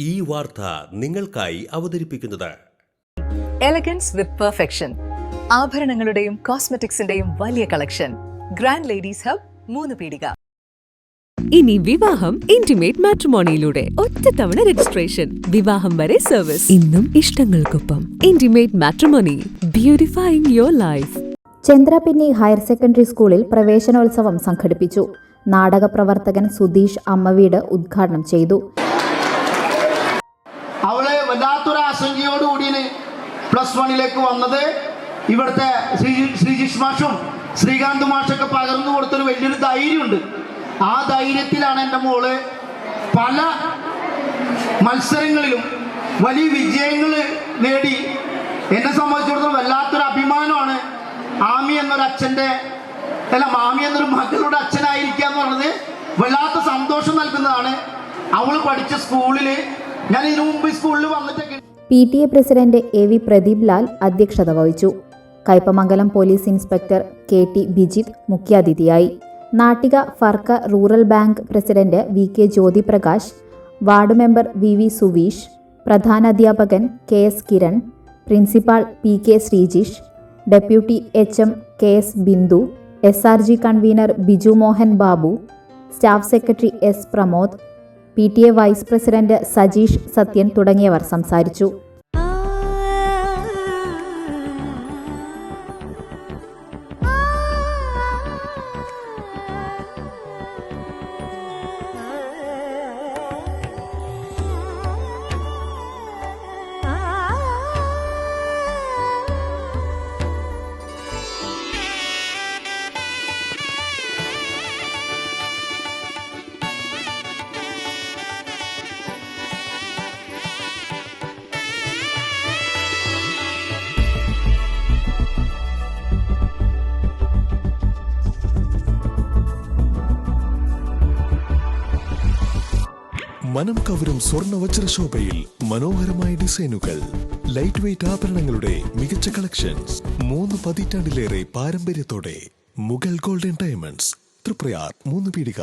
ഈ വാർത്ത നിങ്ങൾക്കായി അവതരിപ്പിക്കുന്നത് എലഗൻസ് വിത്ത് പെർഫെക്ഷൻ, ആഭരണങ്ങളുടെയും കോസ്മെറ്റിക്സിന്റെയും വലിയ കളക്ഷൻ. ഗ്രാൻഡ് ലേഡീസ് ഹബ്, 3 പീടിക. ഇനി വിവാഹം ഇന്റിമേറ്റ് മാട്രിമോണിയിലൂടെ ഒറ്റത്തവണ രജിസ്ട്രേഷൻ, വിവാഹം വരെ സർവീസ്. ഇന്നും ഇഷ്ടങ്ങൾക്കൊപ്പം Intimate Matrimony, beautifying your life. Chandrappinni higher secondary സ്കൂളിൽ പ്രവേശനോത്സവം സംഘടിപ്പിച്ചു. നാടക പ്രവർത്തകൻ സുധീഷ് അമ്മവീട് ഉദ്ഘാടനം ചെയ്തു. അവള് വല്ലാത്തൊരു ആശങ്കയോടുകൂടിയാണ് +1 വന്നത്. ഇവിടുത്തെ ശ്രീജിഷ് മാഷും ശ്രീകാന്ത് മാഷൊക്കെ പകർന്നു കൊടുത്തൊരു വലിയൊരു ധൈര്യമുണ്ട്. ആ ധൈര്യത്തിലാണ് എൻ്റെ മോള് പല മത്സരങ്ങളിലും വലിയ വിജയങ്ങൾ നേടി. എന്നെ സംബന്ധിച്ചിടത്തോളം വല്ലാത്തൊരു അഭിമാനമാണ് മാമി എന്നൊരു മകളുടെ അച്ഛനായിരിക്കുക എന്ന് പറയുന്നത് വല്ലാത്ത സന്തോഷം നൽകുന്നതാണ്. അവൾ പഠിച്ച സ്കൂളിൽ ഞാൻ ഇതിനു മുമ്പ് സ്കൂളിൽ വന്നിട്ടൊക്കെ. PTA president AV Pradeep Lal അധ്യക്ഷത വഹിച്ചു. Kaipamangalam police inspector KT Bijith മുഖ്യാതിഥിയായി. Nattika Firka rural bank president VK Jyothiprakash, ward member VV Suveesh, പ്രധാനാധ്യാപകൻ KS Kiran, principal PK Sreejish, deputy HM KS Bindu, SRG convener Biju Mohan Babu, staff secretary S Pramod, PTA vice president Sajeesh Sathyan തുടങ്ങിയവർ സംസാരിച്ചു. മനം കവരും സ്വർണ്ണ വജ്രശോഭയിൽ മനോഹരമായ ഡിസൈനുകൾ, ലൈറ്റ് വെയ്റ്റ് ആഭരണങ്ങളുടെ മികച്ച കളക്ഷൻസ്, 3 പതിറ്റാണ്ടിലേറെ പാരമ്പര്യത്തോടെ മുഗൾ ഗോൾഡൻ ഡയമണ്ട്സ്, തൃപ്രയാർ 3 പീടിക.